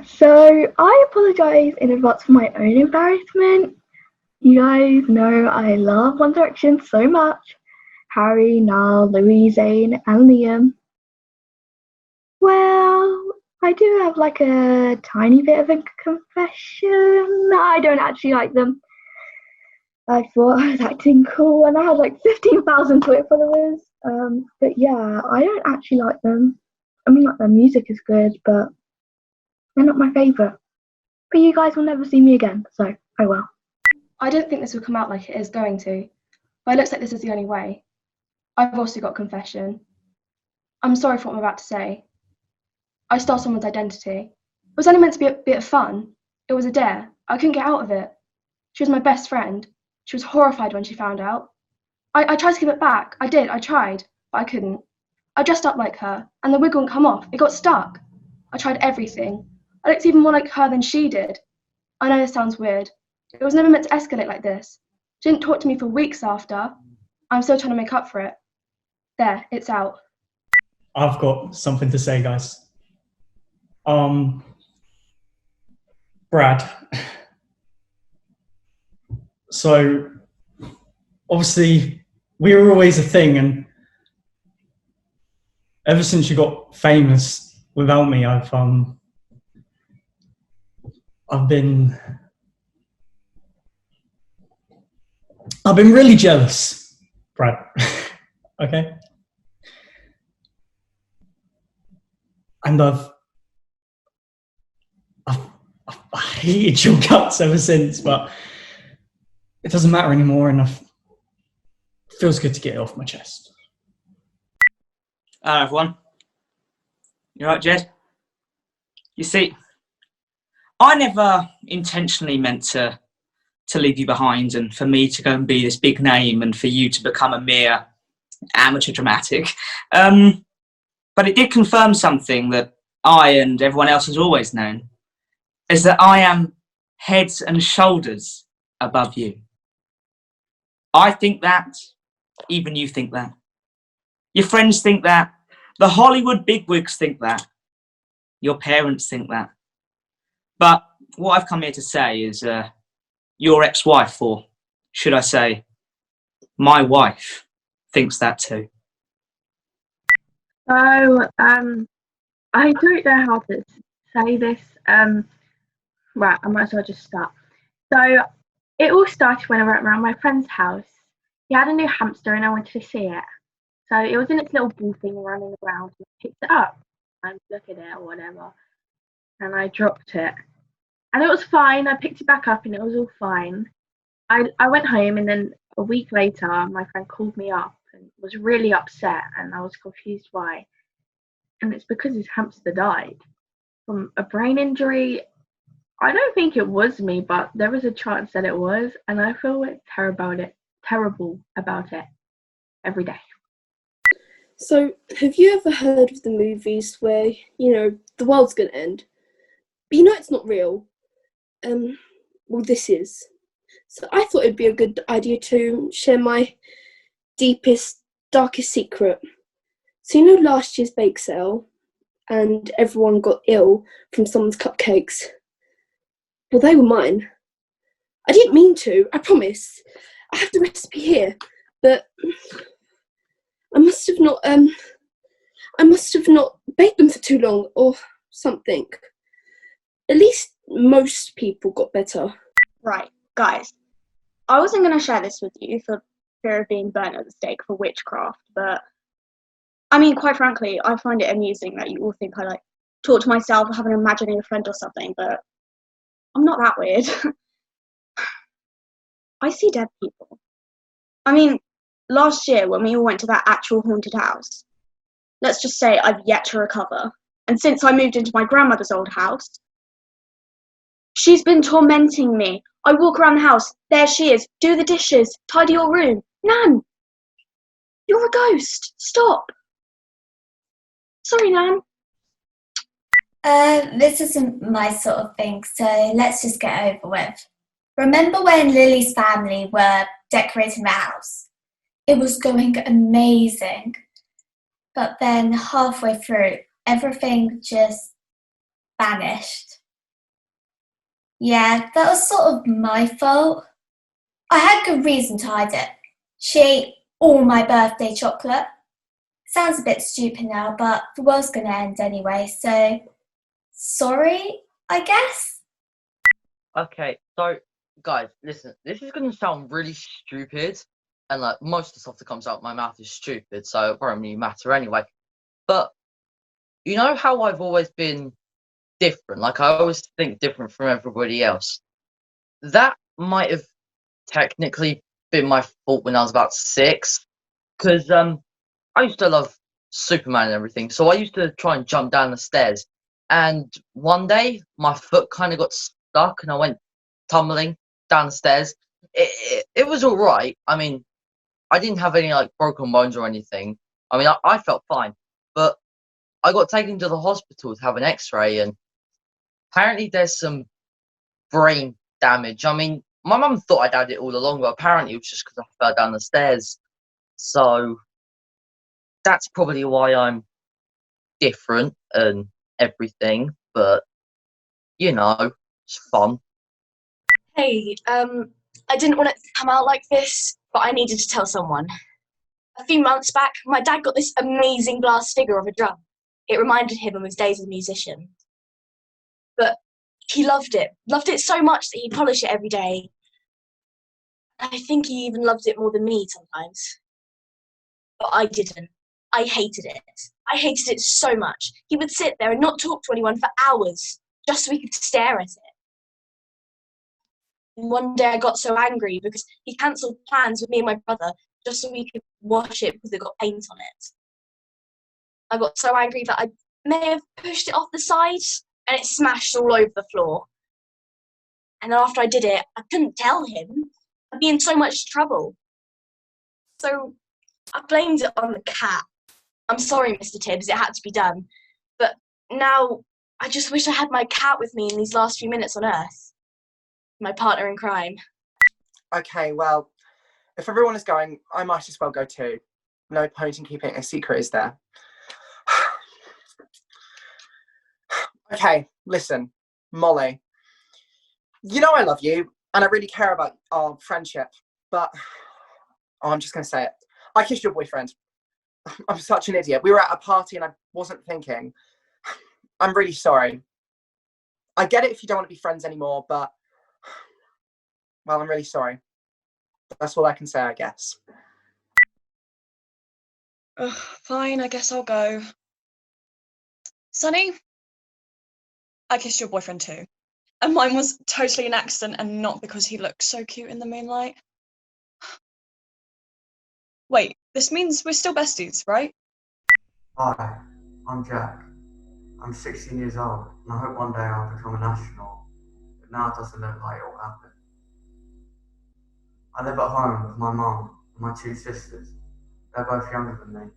So I apologise in advance for my own embarrassment. You guys know I love One Direction so much. Harry, Niall, Louis, Zayn, and Liam. Well, I do have like a tiny bit of a confession. I don't actually like them. I thought I was acting cool and I had like 15,000 Twitter followers. But yeah, I don't actually like them. I mean, like their music is good, but they're not my favourite. But you guys will never see me again, so oh well. I don't think this will come out like it is going to, but it looks like this is the only way. I've also got a confession. I'm sorry for what I'm about to say. I stole someone's identity. It was only meant to be a bit of fun. It was a dare. I couldn't get out of it. She was my best friend. She was horrified when she found out. I tried to give it back. I did. I tried, but I couldn't. I dressed up like her, and the wig wouldn't come off. It got stuck. I tried everything. I looked even more like her than she did. I know this sounds weird. It was never meant to escalate like this. She didn't talk to me for weeks after. I'm still trying to make up for it. There, it's out. I've got something to say, guys. Brad. So, obviously, we were always a thing, and ever since you got famous without me, I've been really jealous, Brad. Okay, and I've hated your guts ever since, but it doesn't matter anymore, and it feels good to get it off my chest. Hello, everyone. You right, Jed? You see, I never intentionally meant to leave you behind and for me to go and be this big name and for you to become a mere amateur dramatic. But it did confirm something that I and everyone else has always known, is that I am heads and shoulders above you. I think that, even you think that. Your friends think that. The Hollywood bigwigs think that. Your parents think that. But what I've come here to say is your ex-wife, or should I say, my wife, thinks that too. So, I don't know how to say this. Right, I might as well just start. So, it all started when I went around my friend's house. He had a new hamster and I wanted to see it. So, it was in its little ball thing running around. And I picked it up and looked at it or whatever. And I dropped it. And it was fine. I picked it back up and it was all fine. I went home and then a week later, my friend called me up and was really upset and I was confused why. And it's because his hamster died from a brain injury. I don't think it was me, but there was a chance that it was, and I feel terrible about it every day. So, have you ever heard of the movies where, the world's going to end, but it's not real? Well, this is. So I thought it'd be a good idea to share my deepest, darkest secret. So, last year's bake sale, and everyone got ill from someone's cupcakes. Well, they were mine. I didn't mean to, I promise. I have the recipe here, but I must have not baked them for too long or something. At least most people got better. Right, guys. I wasn't going to share this with you for fear of being burnt at the stake for witchcraft, but I mean, quite frankly, I find it amusing that you all think I talk to myself or have an imaginary friend or something, but I'm not that weird. I see dead people. I mean, last year when we all went to that actual haunted house, let's just say I've yet to recover. And since I moved into my grandmother's old house, she's been tormenting me. I walk around the house, there she is, do the dishes, tidy your room. Nan, you're a ghost. Stop. Sorry, Nan. This isn't my sort of thing, so let's just get over with. Remember when Lily's family were decorating the house? It was going amazing. But then halfway through, everything just vanished. Yeah, that was sort of my fault. I had good reason to hide it. She ate all my birthday chocolate. Sounds a bit stupid now, but the world's gonna end anyway, so sorry, I guess? Okay, so guys, listen, this is gonna sound really stupid, and like most of the stuff that comes out of my mouth is stupid, so it won't really matter anyway. But you know how I've always been different, like I always think different from everybody else. That might have technically been my fault when I was about 6, because I used to love Superman and everything, so I used to try and jump down the stairs. And one day, my foot kind of got stuck, and I went tumbling down the stairs. It was all right. I mean, I didn't have any like broken bones or anything. I mean, I felt fine, but I got taken to the hospital to have an X-ray, and apparently there's some brain damage. I mean, my mum thought I'd had it all along, but apparently it was just because I fell down the stairs. So that's probably why I'm different and everything. But you know, it's fun. Hey, I didn't want it to come out like this, but I needed to tell someone. A few months back, my dad got this amazing glass figure of a drum. It reminded him of his days as a musician. But he loved it so much that he'd polish it every day. I think he even loved it more than me sometimes. But I didn't. I hated it. I hated it so much. He would sit there and not talk to anyone for hours, just so we could stare at it. And one day I got so angry because he cancelled plans with me and my brother just so we could wash it because it got paint on it. I got so angry that I may have pushed it off the side and it smashed all over the floor. And then after I did it, I couldn't tell him. I'd be in so much trouble. So I blamed it on the cat. I'm sorry, Mr. Tibbs, it had to be done. But now I just wish I had my cat with me in these last few minutes on Earth. My partner in crime. Okay, well, if everyone is going, I might as well go too. No point in keeping it a secret, is there? Okay, listen, Molly. You know I love you, and I really care about our friendship, but I'm just going to say it. I kissed your boyfriend. I'm such an idiot. We were at a party and I wasn't thinking. I'm really sorry. I get it if you don't want to be friends anymore, but well, I'm really sorry. That's all I can say, I guess. Ugh, fine, I guess I'll go. Sonny, I kissed your boyfriend too. And mine was totally an accident and not because he looked so cute in the moonlight. Wait, this means we're still besties, right? Hi, I'm Jack. I'm 16 years old and I hope one day I'll become an astronaut, but now it doesn't look like it will happen. I live at home with my mum and my 2 sisters. They're both younger than me.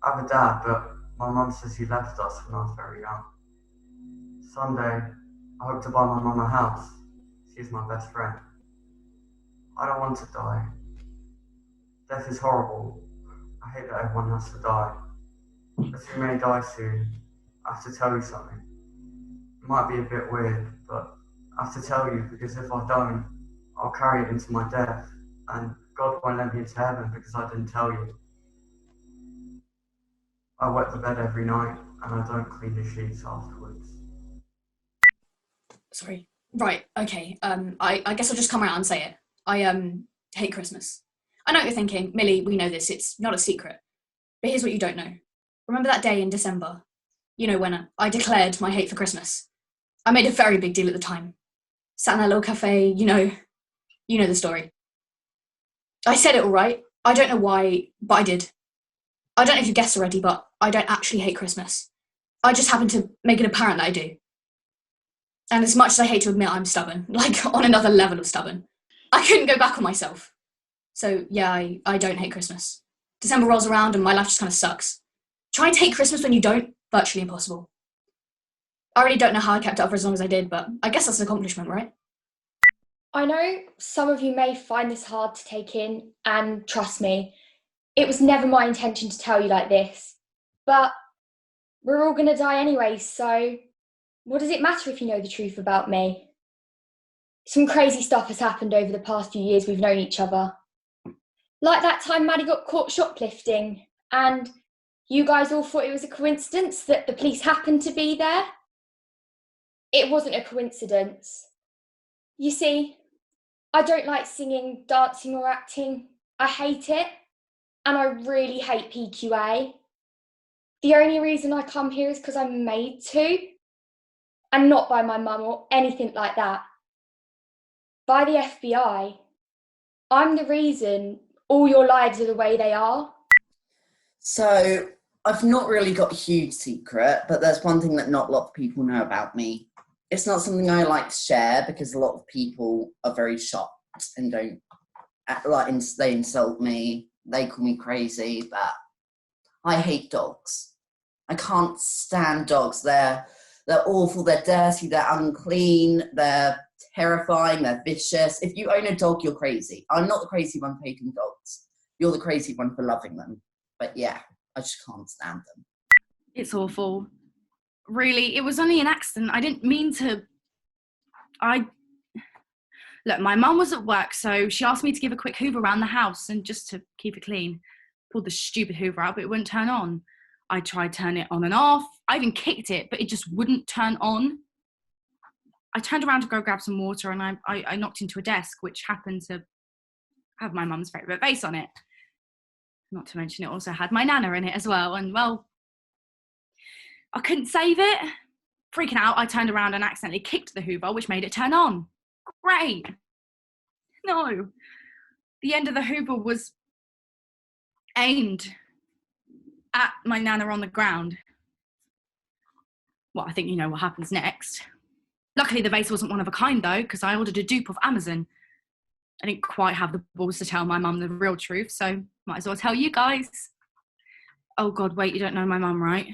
I have a dad, but my mum says he left us when I was very young. Someday, I hope to buy my mum a house. She's my best friend. I don't want to die. Death is horrible. I hate that everyone has to die. But you may die soon. I have to tell you something. It might be a bit weird, but I have to tell you because if I don't, I'll carry it into my death, and God won't let me into heaven because I didn't tell you. I wet the bed every night, and I don't clean the sheets afterwards. Sorry. Right, okay. I guess I'll just come around and say it. I hate Christmas. I know what you're thinking, Millie, we know this, it's not a secret. But here's what you don't know. Remember that day in December? You know, when I declared my hate for Christmas. I made a very big deal at the time. Sat in that little cafe, you know the story. I said it all right. I don't know why, but I did. I don't know if you guessed already, but I don't actually hate Christmas. I just happen to make it apparent that I do. And as much as I hate to admit I'm stubborn, like on another level of stubborn, I couldn't go back on myself. So yeah, I don't hate Christmas. December rolls around and my life just kind of sucks. Try and hate Christmas when you don't, virtually impossible. I really don't know how I kept it up for as long as I did, but I guess that's an accomplishment, right? I know some of you may find this hard to take in, and trust me, it was never my intention to tell you like this, but we're all going to die anyway, so what does it matter if you know the truth about me? Some crazy stuff has happened over the past few years we've known each other. Like that time Maddie got caught shoplifting, and you guys all thought it was a coincidence that the police happened to be there. It wasn't a coincidence. You see, I don't like singing, dancing or acting. I hate it, and I really hate PQA. The only reason I come here is because I'm made to, and not by my mum or anything like that. By the FBI. I'm the reason all your lives are the way they are. So I've not really got a huge secret, but there's one thing that not a lot of people know about me. It's not something I like to share because a lot of people are very shocked and don't they insult me, they call me crazy, but I hate dogs. I can't stand dogs. They're awful, they're dirty, they're unclean, they're terrifying, they're vicious. If you own a dog, you're crazy. I'm not the crazy one for hating dogs. You're the crazy one for loving them. But yeah, I just can't stand them. It's awful. Really, it was only an accident. I didn't mean to. Look, my mum was at work, so she asked me to give a quick hoover around the house and just to keep it clean. Pulled the stupid hoover out, but it wouldn't turn on. I tried turning it on and off. I even kicked it, but it just wouldn't turn on. I turned around to go grab some water, and I knocked into a desk, which happened to have my mum's favourite vase on it. Not to mention it also had my nana in it as well, and well, I couldn't save it. Freaking out, I turned around and accidentally kicked the hoover, which made it turn on. Great. No. The end of the hoover was aimed at my nana on the ground. Well, I think you know what happens next. Luckily, the vase wasn't one of a kind, though, because I ordered a dupe off Amazon. I didn't quite have the balls to tell my mum the real truth, so might as well tell you guys. Oh, God, wait, you don't know my mum, right?